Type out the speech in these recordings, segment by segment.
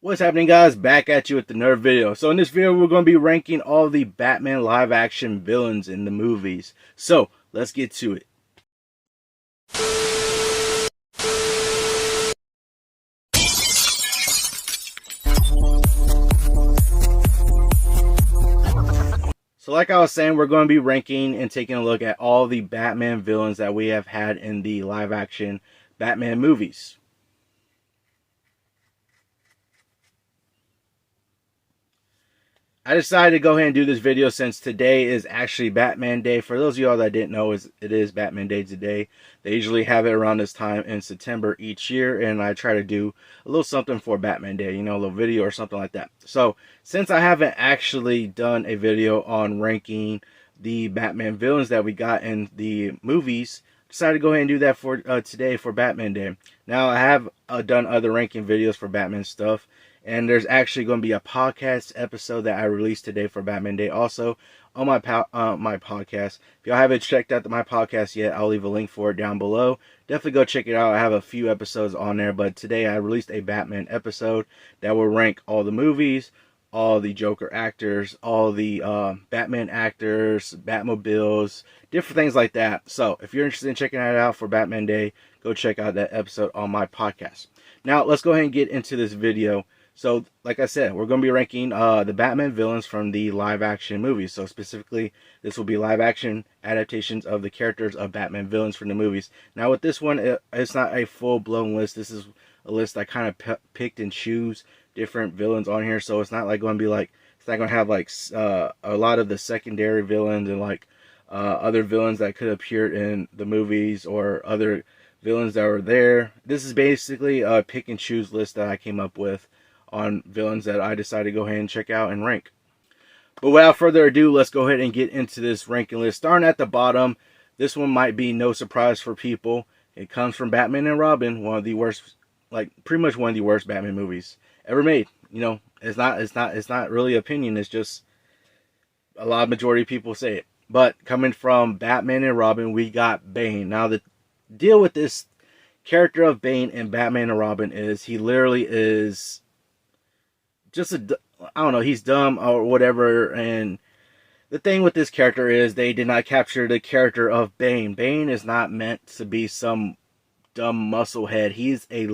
What's happening, guys? Back at you with another video. So in this video, we're going to be ranking all the Batman live action villains in the movies. So let's get to it. So like I was saying, we're going to be ranking and taking a look at all the Batman villains that we have had in the live action Batman movies. I decided to go ahead and do this video since today is actually Batman Day. For those of y'all that didn't know, it is Batman Day today. They usually have it around this time in September each year, and I try to do a little something for Batman Day, you know, a little video or something like that. So, since I haven't actually done a video on ranking the Batman villains that we got in the movies, I decided to go ahead and do that for today for Batman Day. Now, I have done other ranking videos for Batman stuff. And there's actually going to be a podcast episode that I released today for Batman Day also on my podcast. If y'all haven't checked out my podcast yet, I'll leave a link for it down below. Definitely go check it out. I have a few episodes on there, but today I released a Batman episode that will rank all the movies, all the Joker actors, all the Batman actors, Batmobiles, different things like that. So if you're interested in checking that out for Batman Day, go check out that episode on my podcast. Now let's go ahead and get into this video. So, like I said, we're going to be ranking the Batman villains from the live-action movies. So, specifically, this will be live-action adaptations of the characters of Batman villains from the movies. Now, with this one, it's not a full-blown list. This is a list I kind of picked and choose different villains on here. So, it's not like going to be like, it's not going to have like a lot of the secondary villains and like other villains that could have appeared in the movies or other villains that were there. This is basically a pick and choose list that I came up with on villains that I decided to go ahead and check out and rank. But without further ado, let's go ahead and get into this ranking list. Starting at the bottom, this one might be no surprise for people. It comes from Batman and Robin, one of the worst, like pretty much one of the worst Batman movies ever made. You know, it's not really opinion. It's just a lot of majority of people say it. But coming from Batman and Robin, we got Bane. Now the deal with this character of Bane in Batman and Robin is he literally is just I don't know, he's dumb or whatever. And the thing with this character is they did not capture the character of Bane. Bane is not meant to be some dumb musclehead. He's a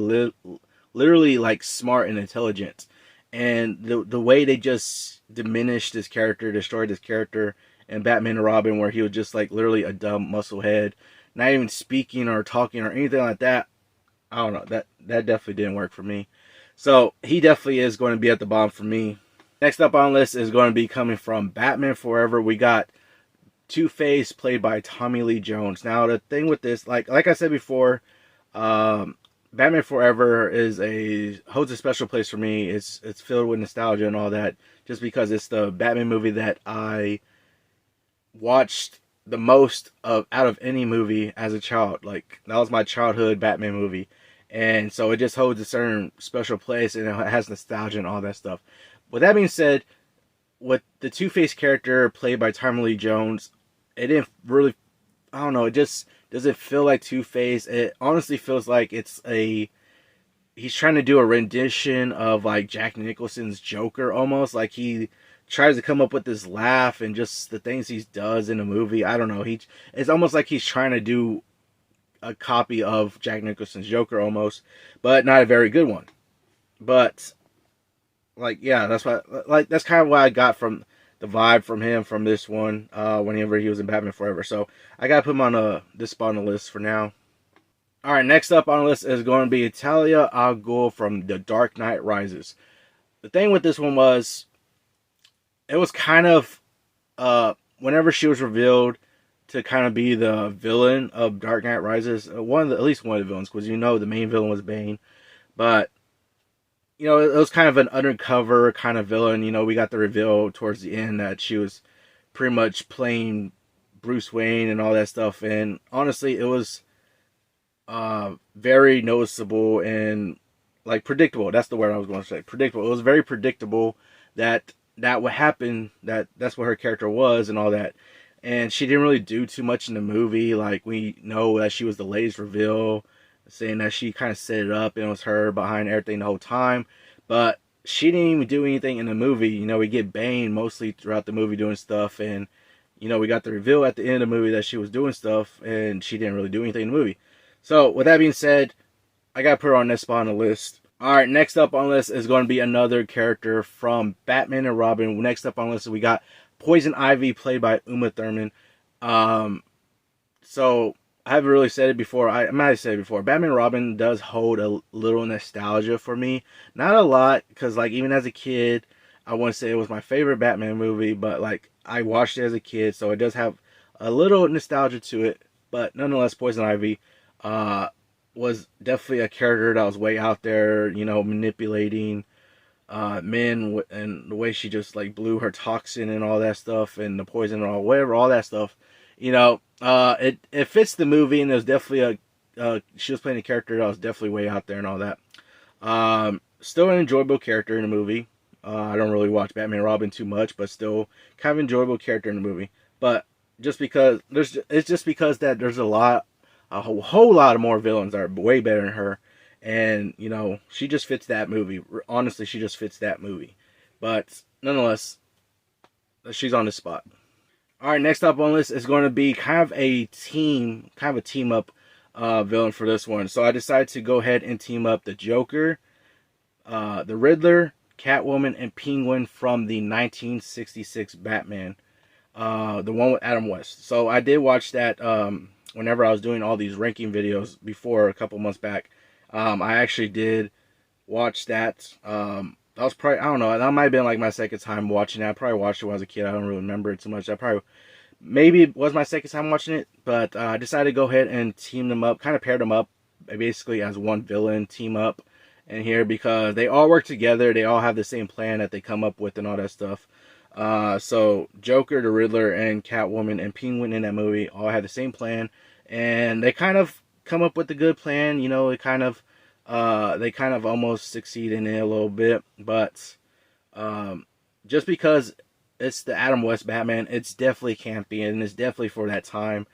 literally like smart and intelligent. And the way they just diminished this character, destroyed this character in Batman and Robin, where he was just like literally a dumb musclehead, not even speaking or talking or anything like that. I don't know, that definitely didn't work for me. So, he definitely is going to be at the bottom for me. Next up on the list is going to be coming from Batman Forever. We got Two-Face, played by Tommy Lee Jones. Now, the thing with this, like I said before, Batman Forever holds a special place for me. It's filled with nostalgia and all that, just because it's the Batman movie that I watched the most out of any movie as a child. Like, that was my childhood Batman movie. And so it just holds a certain special place, and it has nostalgia and all that stuff. With that being said, with the Two-Face character played by Tommy Lee Jones, it didn't really, I don't know, it just doesn't feel like Two-Face. It honestly feels like he's trying to do a rendition of like Jack Nicholson's Joker almost. Like he tries to come up with this laugh and just the things he does in the movie. I don't know. It's almost like he's trying to do a copy of Jack Nicholson's Joker almost, but not a very good one. But like, yeah, that's kind of what I got from the vibe from him from this one whenever he was in Batman Forever. So I gotta put him on this spot on the list for now. All right, next up on the list is going to be Talia al Ghul from The Dark Knight Rises. The thing with this one was, it was kind of whenever she was revealed to kind of be the villain of Dark Knight Rises, at least one of the villains, because you know the main villain was Bane, but you know, it was kind of an undercover kind of villain. You know, we got the reveal towards the end that she was pretty much playing Bruce Wayne and all that stuff, and honestly, it was very noticeable and like predictable. That's the word I was going to say. Predictable. It was very predictable that would happen. That's what her character was and all that. And she didn't really do too much in the movie. Like, we know that she was the latest reveal, saying that she kind of set it up and it was her behind everything the whole time. But she didn't even do anything in the movie. You know, we get Bane mostly throughout the movie doing stuff, and you know, we got the reveal at the end of the movie that she was doing stuff, and she didn't really do anything in the movie. So, with that being said, I gotta put her on this spot on the list. Alright, next up on the list is going to be another character from Batman and Robin. Next up on the list, we got Poison Ivy, played by Uma Thurman. So, I haven't really said it before. I might have said it before. Batman and Robin does hold a little nostalgia for me. Not a lot, because, like, even as a kid, I wouldn't say it was my favorite Batman movie, but, like, I watched it as a kid, so it does have a little nostalgia to it. But, nonetheless, Poison Ivy, was definitely a character that was way out there, you know, manipulating men, and the way she just like blew her toxin and all that stuff, and the poison and all whatever, all that stuff. You know, it fits the movie, and there's definitely she was playing a character that was definitely way out there and all that. Still an enjoyable character in the movie. I don't really watch Batman and Robin too much, but still kind of enjoyable character in the movie. But just because it's just because that there's a whole lot of more villains that are way better than her, and you know, she just fits that movie. Honestly, she just fits that movie. But nonetheless, she's on the spot. All right, next up on this is going to be kind of a team up villain for this one. So I decided to go ahead and team up the Joker, the Riddler, Catwoman, and Penguin from the 1966 Batman, the one with Adam West. So I did watch that whenever I was doing all these ranking videos before a couple months back. I actually did watch that. That was probably, I don't know, that might have been like my second time watching it. I probably watched it when I was a kid. I don't really remember it too much. Maybe it was my second time watching it, but I decided to go ahead and team them up, kind of pair them up, basically as one villain team up in here, because they all work together. They all have the same plan that they come up with and all that stuff. So Joker, the Riddler, and Catwoman and Penguin in that movie all have the same plan, and they kind of come up with a good plan. You know, they kind of almost succeed in it a little bit, but just because it's the Adam West Batman, it's definitely campy, and it's definitely for that time.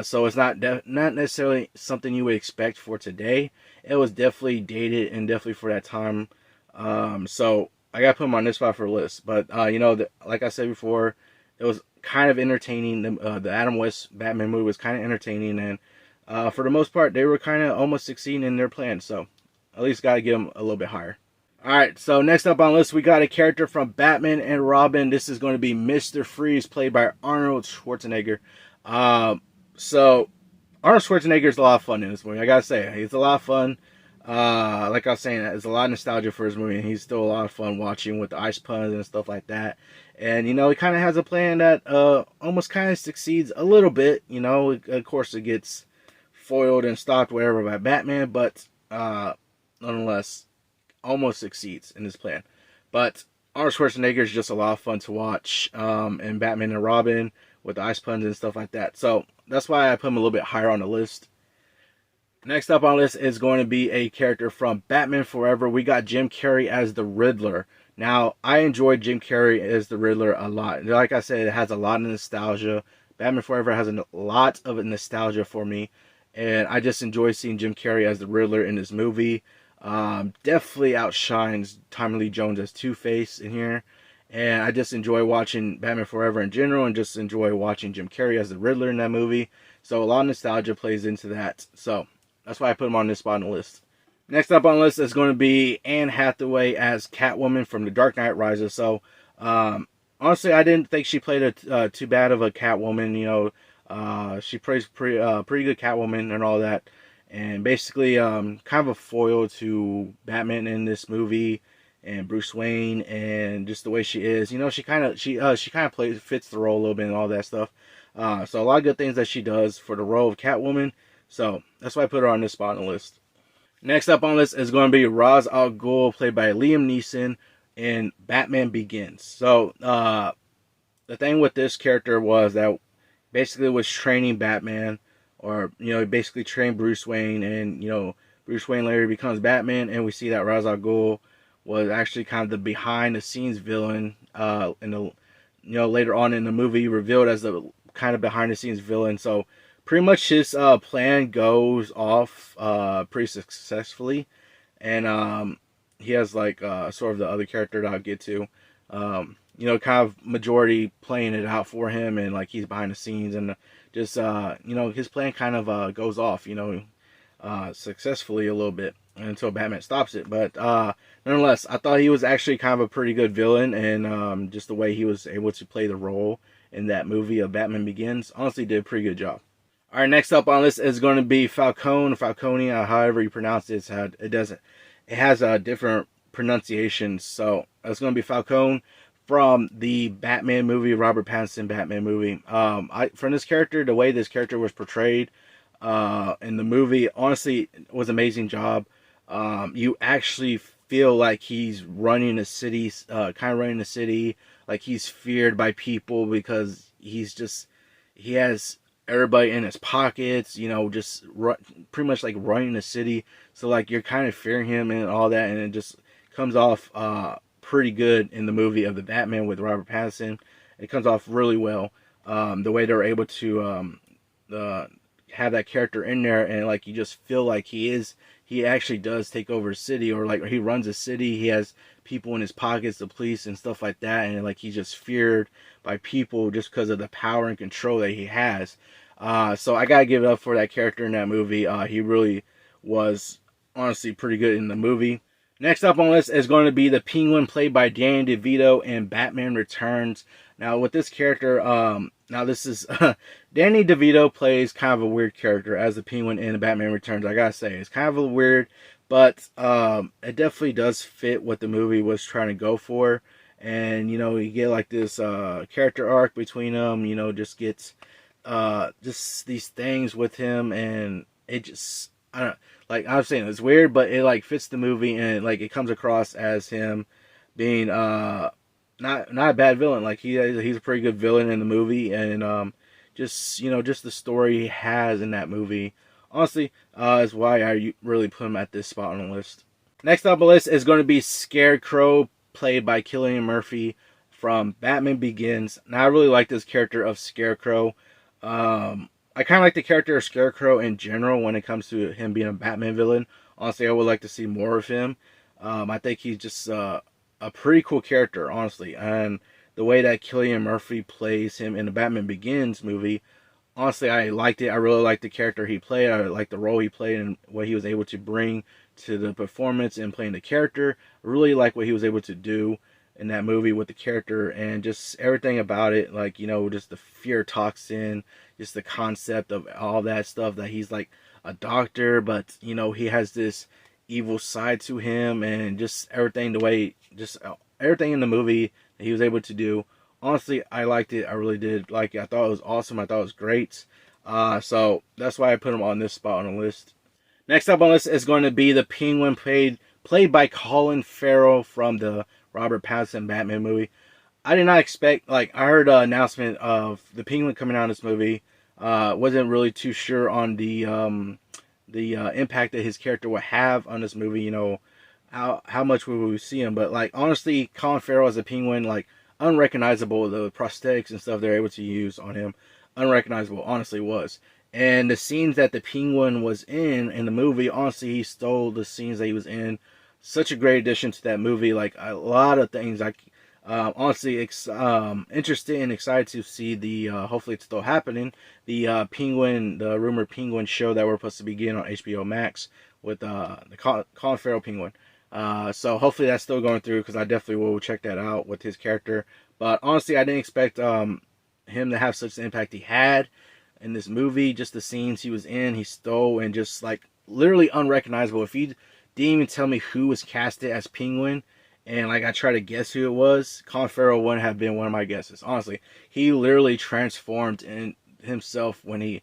So it's not necessarily something you would expect for today. It was definitely dated and definitely for that time. So I gotta put him on this spot for a list. But you know, like I said before, it was kind of entertaining. The Adam West Batman movie was kind of entertaining, and for the most part, they were kind of almost succeeding in their plan. So at least gotta give them a little bit higher. All right, so next up on the list, we got a character from Batman and Robin. This is going to be Mr. Freeze, played by Arnold Schwarzenegger. So Arnold Schwarzenegger is a lot of fun in this movie. I gotta say, he's a lot of fun. Like I was saying, it's a lot of nostalgia for his movie, and he's still a lot of fun watching with the ice puns and stuff like that. And you know, he kind of has a plan that almost kind of succeeds a little bit. You know, of course, it gets foiled and stopped wherever by Batman, but nonetheless, almost succeeds in his plan. But Arnold Schwarzenegger is just a lot of fun to watch, and Batman and Robin with the ice puns and stuff like that. So that's why I put him a little bit higher on the list. Next up on the list is going to be a character from Batman Forever. We got Jim Carrey as the Riddler. Now, I enjoyed Jim Carrey as the Riddler a lot. Like I said, it has a lot of nostalgia. Batman Forever has a lot of nostalgia for me, and I just enjoy seeing Jim Carrey as the Riddler in this movie. Definitely outshines Tommy Lee Jones as Two-Face in here. And I just enjoy watching Batman Forever in general, and just enjoy watching Jim Carrey as the Riddler in that movie. So a lot of nostalgia plays into that. So that's why I put him on this spot on the list. Next up on the list is going to be Anne Hathaway as Catwoman from The Dark Knight Rises. So honestly, I didn't think she played too bad of a Catwoman. You know, she plays pretty good Catwoman and all that. And basically, kind of a foil to Batman in this movie, and Bruce Wayne, and just the way she is. You know, she kind of fits the role a little bit and all that stuff. So a lot of good things that she does for the role of Catwoman. So that's why I put her on this spot on the list. Next up on the list is going to be Ra's al Ghul, played by Liam Neeson in Batman Begins. So the thing with this character was that basically was training Batman, or you know, basically trained Bruce Wayne, and you know, Bruce Wayne later becomes Batman, and we see that Ra's al Ghul was actually kind of the behind the scenes villain in the, you know, later on in the movie revealed as the kind of behind the scenes villain. So pretty much his plan goes off pretty successfully, and he has like sort of the other character that I'll get to. You know, kind of majority playing it out for him, and like he's behind the scenes, and just you know, his plan kind of goes off, you know, successfully a little bit until Batman stops it. But nonetheless, I thought he was actually kind of a pretty good villain, and just the way he was able to play the role in that movie of Batman Begins, honestly did a pretty good job. All right, next up on this is going to be Falcone, however you pronounce it. It has a different pronunciation, so it's going to be Falcone from the Batman movie, Robert Pattinson Batman movie. From this character, the way this character was portrayed in the movie, honestly, was an amazing job. You actually feel like he's running a city, kind of running the city, like he's feared by people because he has everybody in his pockets, you know, just pretty much like running the city. So like you're kind of fearing him and all that, and it just comes off pretty good in the movie of the Batman with Robert Pattinson. It comes off really well. The way they're able to have that character in there, and like you just feel like he actually does take over a city, or like he runs a city. He has people in his pockets, the police and stuff like that, and like he's just feared by people just because of the power and control that he has. So I gotta give it up for that character in that movie. He really was honestly pretty good in the movie. Next up on the list is going to be the Penguin, played by Danny DeVito in Batman Returns. Now with this character, now this is Danny DeVito plays kind of a weird character as the Penguin in Batman Returns. I gotta say, it's kind of a weird, but it definitely does fit what the movie was trying to go for. And you know, you get like this character arc between them. You know, just gets just these things with him, and it just, I don't know, like I'm saying, it's weird, but it like fits the movie, and like it comes across as him being not a bad villain. Like he's a pretty good villain in the movie, and just, you know, just the story he has in that movie, honestly, is why I really put him at this spot on the list. Next up on the list is going to be Scarecrow, played by Cillian Murphy from Batman Begins. Now I really like this character of Scarecrow. I kind of like the character of Scarecrow in general when it comes to him being a Batman villain. Honestly, I would like to see more of him. I think he's just a pretty cool character, honestly. And the way that Cillian Murphy plays him in the Batman Begins movie, honestly, I liked it. I really liked the character he played. I liked the role he played and what he was able to bring to the performance and playing the character. I really like what he was able to do in that movie with the character, and just everything about it, like, you know, just the fear toxin, just the concept of all that stuff, that he's like a doctor, but you know, he has this evil side to him, and just everything, the way, just everything in the movie that he was able to do. Honestly, I liked it. I really did like it. I thought it was awesome. I thought it was great. So that's why I put him on this spot on the list. Next up on the list is going to be the Penguin, played by Colin Farrell from the Robert Pattinson Batman movie. I did not expect, like, I heard an announcement of the Penguin coming out in this movie. Wasn't really too sure on the impact that his character would have on this movie. You know, how much would we see him? But like, honestly, Colin Farrell as a Penguin, like, unrecognizable. The prosthetics and stuff they're able to use on him, unrecognizable. Honestly, was. And the scenes that the Penguin was in the movie, honestly, he stole the scenes that he was in. Such a great addition to that movie. Like, a lot of things. Honestly, interested and excited to see the, hopefully it's still happening, the Penguin, the rumored Penguin show that we're supposed to begin on HBO Max with the Colin Farrell Penguin. So hopefully that's still going through, because I definitely will check that out with his character. But honestly, I didn't expect him to have such an impact he had in this movie. Just the scenes he was in, he stole, and just like literally unrecognizable. If you didn't even tell me who was casted as Penguin, and like I try to guess who it was, Colin Farrell wouldn't have been one of my guesses. Honestly, he literally transformed in himself when he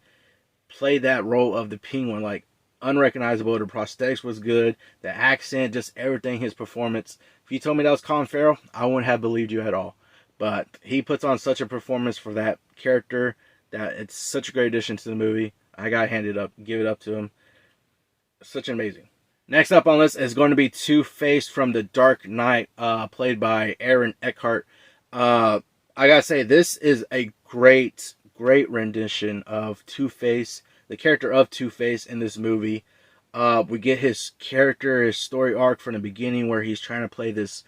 played that role of the Penguin. Like, unrecognizable. The prosthetics was good, the accent, just everything. His performance. If you told me that was Colin Farrell, I wouldn't have believed you at all. But he puts on such a performance for that character that it's such a great addition to the movie. I gotta give it up to him. Such amazing. Next up on the list is going to be Two-Face from The Dark Knight, played by Aaron Eckhart. I gotta say, this is a great rendition of Two-Face, the character of Two-Face in this movie. We get his character, his story arc from the beginning, where he's trying to play this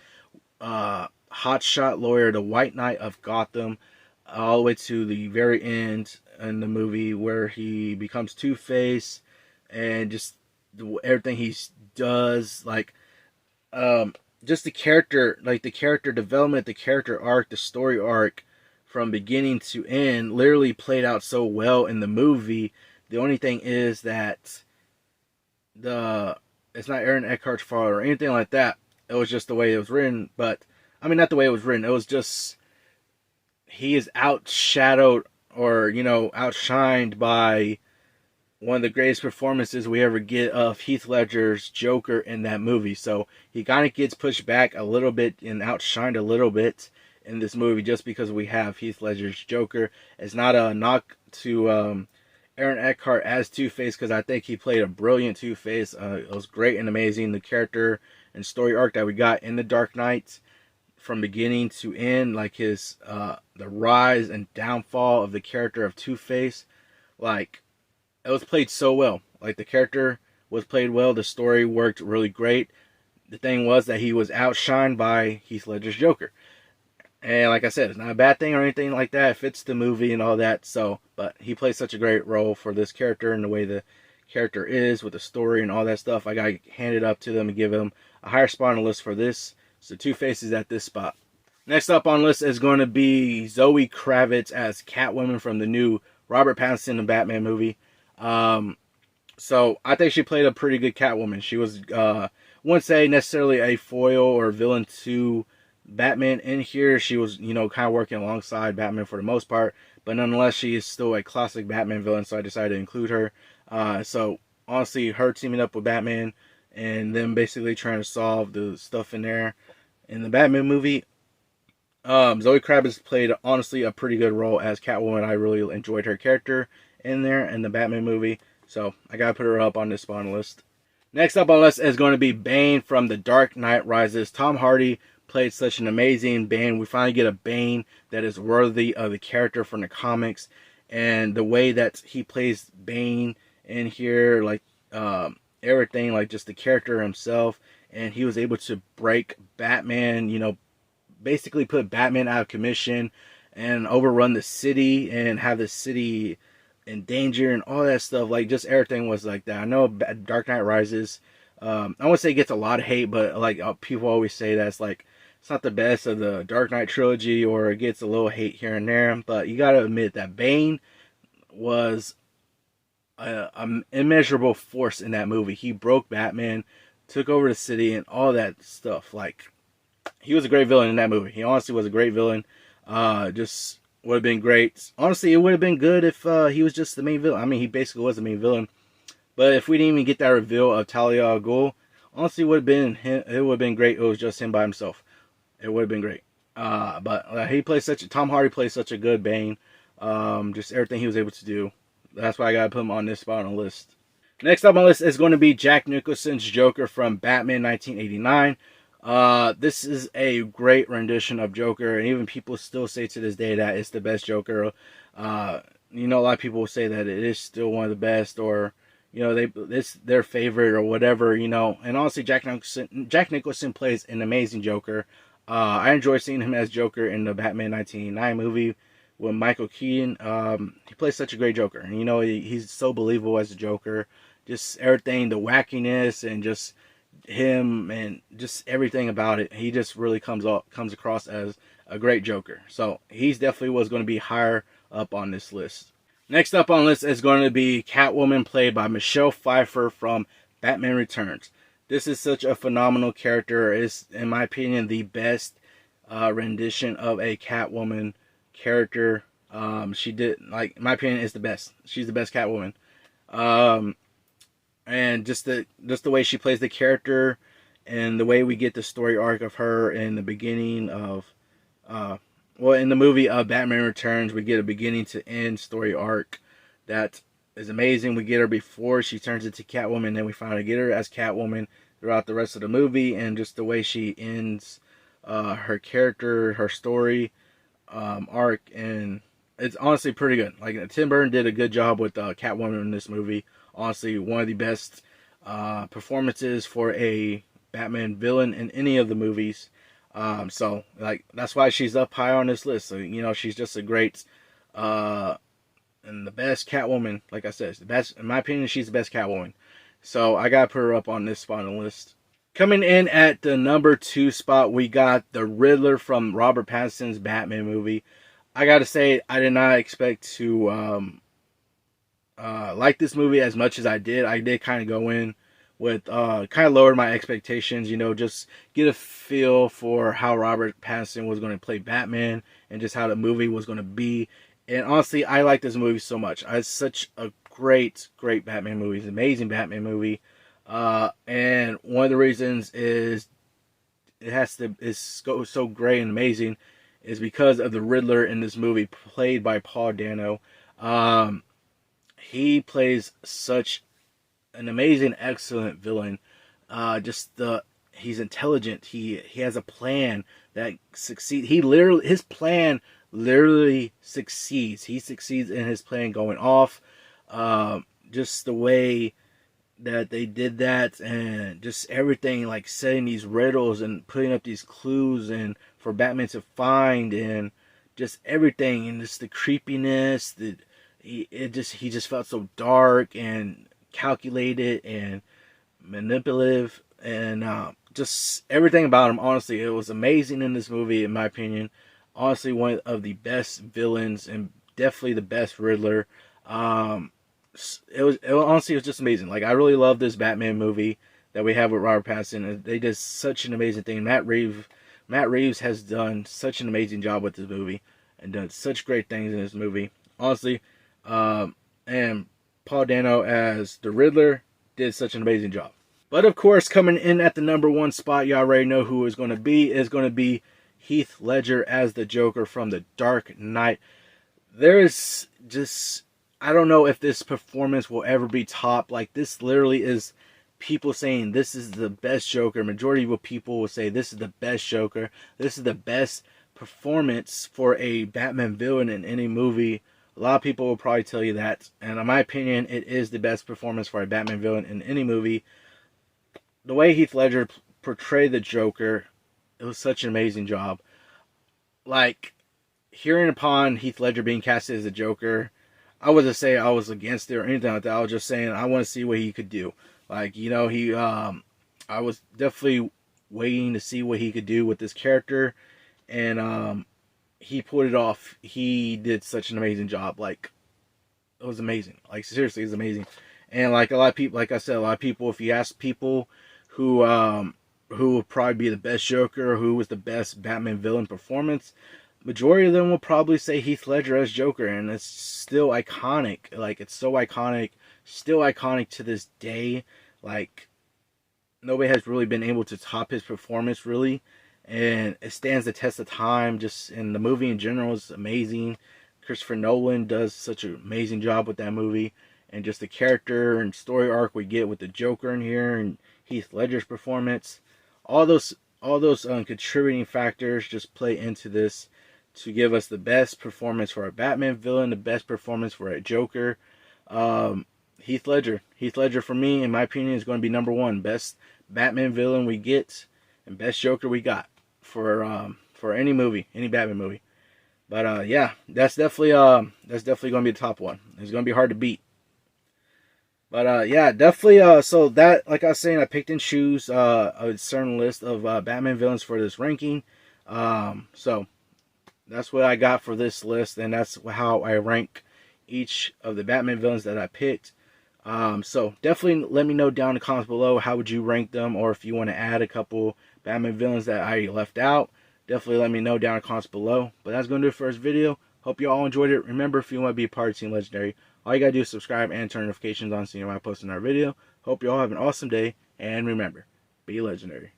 hotshot lawyer, the White Knight of Gotham, all the way to the very end in the movie where he becomes Two-Face, and just everything he does, like just the character, like the character development, the character arc, the story arc from beginning to end, literally played out so well in the movie. The only thing is that the it's not Aaron Eckhart's fault or anything like that. It was just the way it was written. But I mean, not the way it was written. It was just he is outshadowed, or outshined by one of the greatest performances we ever get of Heath Ledger's Joker in that movie. So he kind of gets pushed back a little bit and outshined a little bit in this movie just because we have Heath Ledger's Joker. It's not a knock to Aaron Eckhart as Two-Face, because I think he played a brilliant Two-Face. It was great and amazing. The character and story arc that we got in The Dark Knight from beginning to end, like his the rise and downfall of the character of Two-Face, like it was played so well. Like the character was played well, the story worked really great. The thing was that he was outshined by Heath Ledger's Joker. And like I said, it's not a bad thing or anything like that. It fits the movie and all that. So, but he plays such a great role for this character and the way the character is with the story and all that stuff. I got to hand it up to them and give him a higher spot on the list for this. So Two-Face is at this spot. Next up on the list is going to be Zoe Kravitz as Catwoman from the new Robert Pattinson and Batman movie. So I think she played a pretty good Catwoman. She was, wouldn't say necessarily a foil or villain to Batman in here. She was, kind of working alongside Batman for the most part, but nonetheless, she is still a classic Batman villain, so I decided to include her. So honestly, her teaming up with Batman and them basically trying to solve the stuff in there in the Batman movie. Zoe Kravitz played honestly a pretty good role as Catwoman. I really enjoyed her character in there in the Batman movie, so I gotta put her up on this spot on the list. Next up on the list is going to be Bane from The Dark Knight Rises. Tom Hardy played such an amazing Bane. We finally get a Bane that is worthy of the character from the comics, and the way that he plays Bane in here, like everything, like just the character himself, and he was able to break Batman, basically put Batman out of commission and overrun the city and have the city in danger and all that stuff. Like just everything was like that. I know Dark Knight Rises, I wouldn't say it gets a lot of hate, but like people always say that it's not the best of the Dark Knight trilogy, or it gets a little hate here and there. But you gotta admit that Bane was an immeasurable force in that movie. He broke Batman, took over the city, and all that stuff. Like, he was a great villain in that movie. He honestly was a great villain. Just would have been great. Honestly, it would have been good if he was just the main villain. I mean, he basically was the main villain. But if we didn't even get that reveal of Talia al Ghul, honestly, it would have been great if it was just him by himself. It would have been great. But Tom Hardy plays such a good Bane. Just everything he was able to do. That's why I gotta put him on this spot on the list. Next up on the list is going to be Jack Nicholson's Joker from Batman 1989. This is a great rendition of Joker, and even people still say to this day that it's the best Joker. A lot of people will say that it is still one of the best, or it's their favorite or whatever. And honestly, Jack Nicholson plays an amazing Joker. I enjoy seeing him as Joker in the Batman 1989 movie with Michael Keaton. He plays such a great Joker. And, he's so believable as a Joker. Just everything, the wackiness, and just him, and just everything about it. He just really comes across as a great Joker. So he's definitely was going to be higher up on this list. Next up on the list is going to be Catwoman, played by Michelle Pfeiffer from Batman Returns. This is such a phenomenal character. It's, in my opinion, the best rendition of a Catwoman character. She did, like, in my opinion, is the best. She's the best Catwoman. And just the way she plays the character, and the way we get the story arc of her in the beginning of, in the movie of Batman Returns, we get a beginning to end story arc that is amazing. We get her before she turns into Catwoman, then we finally get her as Catwoman throughout the rest of the movie, and just the way she ends her character, her story arc, and it's honestly pretty good. Like, Tim Burton did a good job with Catwoman in this movie. Honestly, one of the best performances for a Batman villain in any of the movies. So like that's why she's up high on this list. So you know she's just a great and the best Catwoman. Like I said, the best in my opinion. She's the best Catwoman. So I gotta put her up on this spot on the list. Coming in at the number 2 spot, we got the Riddler from Robert Pattinson's Batman movie. I gotta say, I did not expect to like this movie as much as I did. I did kind of go in with kind of lowered my expectations, you know, just get a feel for how Robert Pattinson was going to play Batman and just how the movie was going to be. And honestly, I like this movie so much. It's such a great Batman movie. It's an amazing Batman movie. And one of the reasons is it's so great and amazing is because of the Riddler in this movie, played by Paul Dano. He plays such an amazing, excellent villain. He's intelligent. He has a plan that succeeds. His plan literally succeeds. He succeeds in his plan going off. Just the way that they did that, and just everything, like setting these riddles and putting up these clues and for Batman to find, and just everything, and just the creepiness. He just felt so dark and calculated and manipulative, and just everything about him. Honestly, it was amazing in this movie, in my opinion. Honestly, one of the best villains and definitely the best Riddler. It was just amazing. Like, I really love this Batman movie that we have with Robert Pattinson. They did such an amazing thing. Matt Reeves has done such an amazing job with this movie and done such great things in this movie. Honestly, and Paul Dano as the Riddler did such an amazing job. But of course, coming in at the number 1 spot, you already know who is going to be. Is going to be Heath Ledger as the Joker from The Dark Knight. There is just, I don't know if this performance will ever be top. Like, this literally is people saying this is the best Joker. Majority of people will say this is the best Joker. This is the best performance for a Batman villain in any movie. A lot of people will probably tell you that. And in my opinion, it is the best performance for a Batman villain in any movie. The way Heath Ledger portrayed the Joker, it was such an amazing job. Like, hearing upon Heath Ledger being casted as a Joker, I wasn't saying I was against it or anything like that. I was just saying I want to see what he could do. Like, you know, I was definitely waiting to see what he could do with this character, and he pulled it off. He did such an amazing job. Like, it was amazing. Like, seriously, it was amazing. And like a lot of people, like I said, a lot of people, if you ask people who would probably be the best Joker, or who was the best Batman villain performance, majority of them will probably say Heath Ledger as Joker, and it's still iconic. Like, it's so iconic, still iconic to this day. Like, nobody has really been able to top his performance, really, and it stands the test of time. Just in the movie in general is amazing. Christopher Nolan does such an amazing job with that movie, and just the character and story arc we get with the Joker in here, and Heath Ledger's performance, all those contributing factors just play into this to give us the best performance for a Batman villain, the best performance for a Joker. Heath Ledger for me, in my opinion, is going to be number 1 best Batman villain we get and best Joker we got for any movie, any Batman movie. But yeah, that's definitely going to be the top one. It's going to be hard to beat. But yeah, definitely. So that, like I was saying, I picked and choose a certain list of Batman villains for this ranking. So that's what I got for this list, and that's how I rank each of the Batman villains that I picked. So definitely let me know down in the comments below how would you rank them, or if you want to add a couple Batman villains that I left out. Definitely let me know down in the comments below. But that's going to do it for this video. Hope you all enjoyed it. Remember, if you want to be a part of Team Legendary, all you got to do is subscribe and turn notifications on so you know when I post another video. Hope you all have an awesome day, and remember, be legendary.